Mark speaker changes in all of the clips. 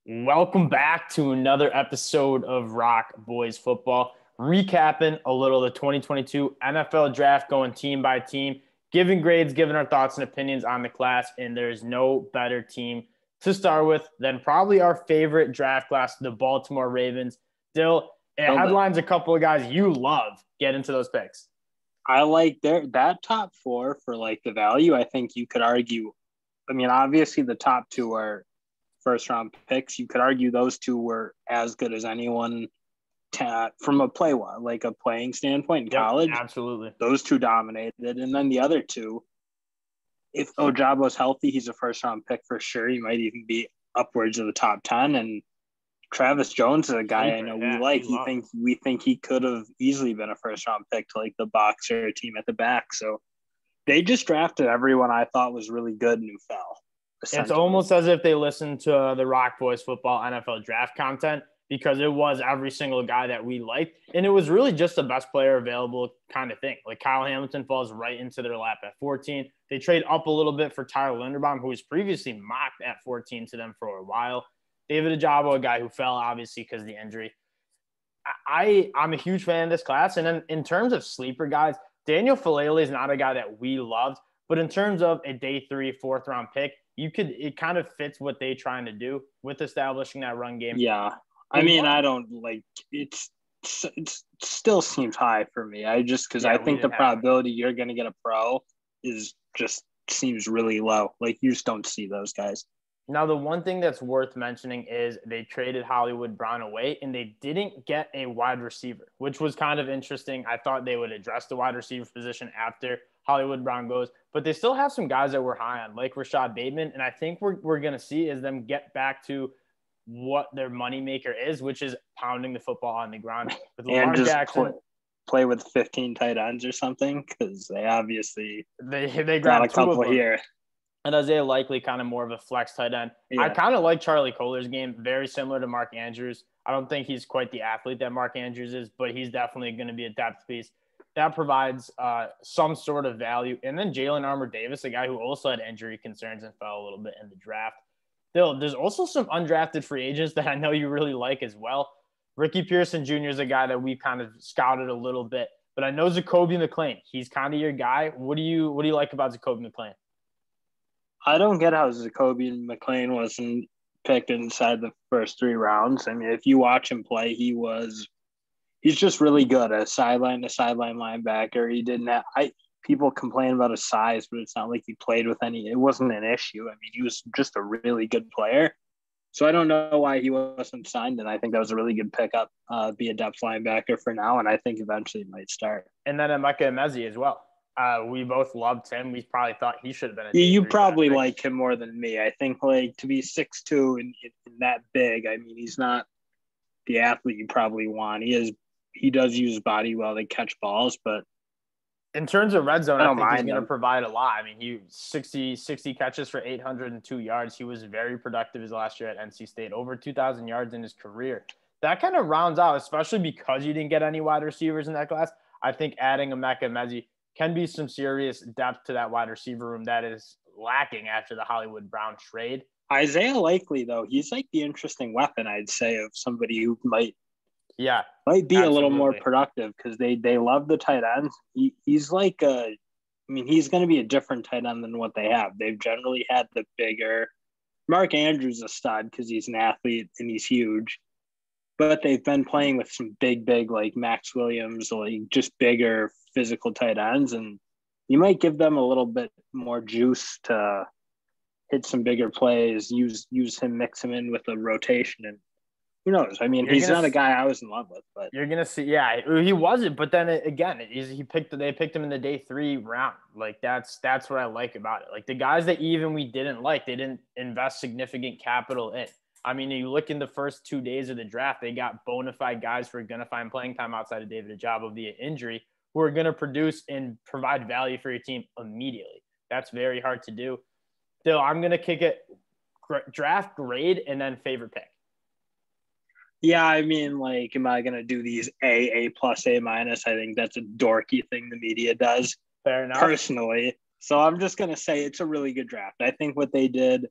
Speaker 1: Welcome back to another episode of Rock Boys Football, recapping a little of the 2022 NFL Draft, going team by team, giving grades, giving our thoughts and opinions on the class, and there's no better team to start with than probably our favorite draft class, the Baltimore Ravens. Dill, it headlines a couple of guys you love. Get into those picks.
Speaker 2: I like that top four for like the value. I think you could argue. I mean, obviously the top two are first round picks. You could argue those two were as good as anyone from a playing standpoint in college.
Speaker 1: Absolutely,
Speaker 2: those two dominated, and then the other two. If Ojabo's healthy, he's a first round pick for sure. He might even be upwards of the top 10. And Travis Jones is a guy I know we like. We think he could have easily been a first round pick to like the Boxer team at the back. So they just drafted everyone I thought was really good and who fell.
Speaker 1: It's almost as if they listened to the Rock Boys Football NFL draft content, because it was every single guy that we liked. And it was really just the best player available kind of thing. Like Kyle Hamilton falls right into their lap at 14. They trade up a little bit for Tyler Linderbaum, who was previously mocked at 14 to them for a while. David Ojabo, a guy who fell obviously because of the injury. I'm a huge fan of this class. And then in terms of sleeper guys, Daniel Faalele is not a guy that we loved. But in terms of a day 3, 4th round pick, it kind of fits what they're trying to do with establishing that run game.
Speaker 2: Yeah. I mean, I don't like it still seems high for me. I think the probability you're going to get a pro is just seems really low. Like you just don't see those guys.
Speaker 1: Now, the one thing that's worth mentioning is they traded Hollywood Brown away and they didn't get a wide receiver, which was kind of interesting. I thought they would address the wide receiver position after Hollywood Brown goes, but they still have some guys that we're high on, like Rashad Bateman. And I think we're going to see is them get back to what their moneymaker is, which is pounding the football on the ground.
Speaker 2: With Lamar Jackson. Play with 15 tight ends or something, because they obviously
Speaker 1: they got
Speaker 2: a couple here.
Speaker 1: And Isaiah Likely kind of more of a flex tight end. Yeah. I kind of like Charlie Kohler's game, very similar to Mark Andrews. I don't think he's quite the athlete that Mark Andrews is, but he's definitely going to be a depth piece. That provides some sort of value. And then Jalen Armour-Davis, a guy who also had injury concerns and fell a little bit in the draft. There's also some undrafted free agents that I know you really like as well. Ricky Pearson Jr. is a guy that we kind of scouted a little bit, but I know Zakoby McClain. He's kind of your guy. What do you like about Zakoby McClain?
Speaker 2: I don't get how Zakoby McClain wasn't picked inside the first 3 rounds. I mean, if you watch him play, he's just really good. A sideline linebacker. He didn't have people complain about his size, but it's not like he played with it wasn't an issue. I mean, he was just a really good player. So I don't know why he wasn't signed, and I think that was a really good pickup, be a depth linebacker for now, and I think eventually he might start.
Speaker 1: And then Emeka Emezie as well. We both loved him. We probably thought he should have been.
Speaker 2: You probably like him more than me. I think like to be 6'2" and that big. I mean, he's not the athlete you probably want. He does use his body well to catch balls, but
Speaker 1: in terms of red zone, I think he's going to provide a lot. I mean, he 60 catches for 802 yards. He was very productive his last year at NC State, over 2,000 yards in his career. That kind of rounds out, especially because you didn't get any wide receivers in that class. I think adding Emeka Emezie can be some serious depth to that wide receiver room that is lacking after the Hollywood Brown trade.
Speaker 2: Isaiah Likely, though, he's like the interesting weapon, I'd say, of somebody who might be
Speaker 1: absolutely
Speaker 2: a little more productive, because they love the tight ends. He's like he's going to be a different tight end than what they have. They've generally had the bigger Mark Andrews, a stud because he's an athlete and he's huge, but they've been playing with some big like Max Williams, like just bigger physical tight ends, and you might give them a little bit more juice to hit some bigger plays, use him, mix him in with a rotation, and who knows? I mean, he's not a guy I was in love with, but
Speaker 1: you're gonna see. Yeah, he wasn't. But then again, they picked him in the day 3 round. Like that's what I like about it. Like the guys that even we didn't like, they didn't invest significant capital in. I mean, you look in the first 2 days of the draft, they got bona fide guys who are gonna find playing time outside of David Ojabo via injury, who are gonna produce and provide value for your team immediately. That's very hard to do. Still, I'm gonna kick it draft grade and then favorite pick.
Speaker 2: Yeah, I mean, like, am I going to do these A plus, A minus? I think that's a dorky thing the media does.
Speaker 1: Fair enough.
Speaker 2: Personally. So I'm just going to say it's a really good draft. I think what they did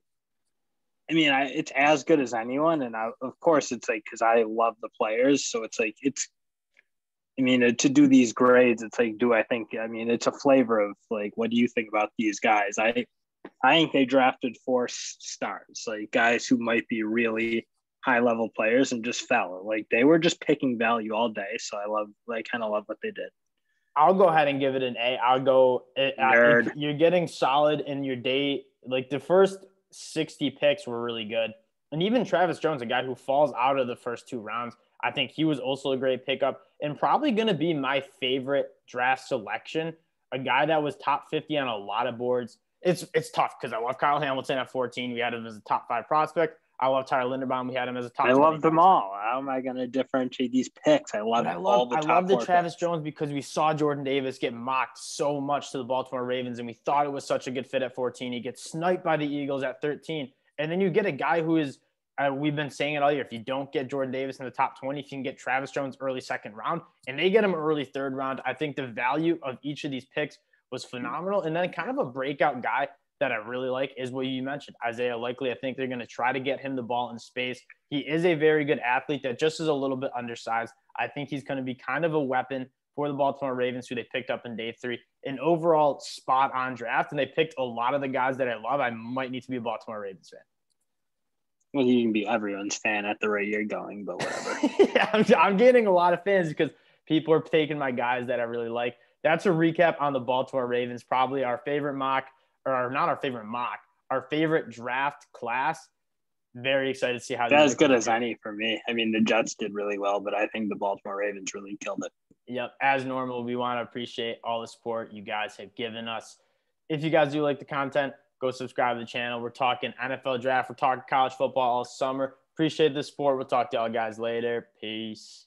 Speaker 2: I mean, it's as good as anyone, and of course, it's like because I love the players, so it's like it's. I mean, to do these grades, it's like, do I think? I mean, it's a flavor of like, what do you think about these guys? I think they drafted 4 stars, like guys who might be really high level players and just fell. Like they were just picking value all day. So I kind of love what they did.
Speaker 1: I'll go ahead and give it an A. I'll go.
Speaker 2: Nerd.
Speaker 1: You're getting solid in your day. Like the first 60 picks were really good. And even Travis Jones, a guy who falls out of the first 2 rounds, I think he was also a great pickup and probably going to be my favorite draft selection. A guy that was top 50 on a lot of boards. It's tough because I love Kyle Hamilton at 14. We had him as a top 5 prospect. I love Tyler Linderbaum. We had him as a top.
Speaker 2: I love them all. How am I going to differentiate these picks? I love
Speaker 1: the Travis Jones because we saw Jordan Davis get mocked so much to the Baltimore Ravens, and we thought it was such a good fit at 14. He gets sniped by the Eagles at 13, and then you get a guy who is. We've been saying it all year. If you don't get Jordan Davis in the top 20, if you can get Travis Jones early 2nd round, and they get him early 3rd round, I think the value of each of these picks was phenomenal. And then kind of a breakout guy that I really like is what you mentioned, Isaiah Likely. I think they're going to try to get him the ball in space. He is a very good athlete that just is a little bit undersized. I think he's going to be kind of a weapon for the Baltimore Ravens, who they picked up in day 3. An overall spot on draft, and they picked a lot of the guys that I love. I might need to be a Baltimore Ravens fan.
Speaker 2: Well, you can be everyone's fan at the rate you're going, but whatever.
Speaker 1: Yeah, I'm getting a lot of fans because people are taking my guys that I really like. That's a recap on the Baltimore Ravens, probably our favorite mock, or not our favorite mock, our favorite draft class. Very excited to see how
Speaker 2: that's as good as any for me. I mean, the Jets did really well, but I think the Baltimore Ravens really killed it.
Speaker 1: Yep. As normal, we want to appreciate all the support you guys have given us. If you guys do like the content, go subscribe to the channel. We're talking NFL draft. We're talking college football all summer. Appreciate the support. We'll talk to y'all guys later. Peace.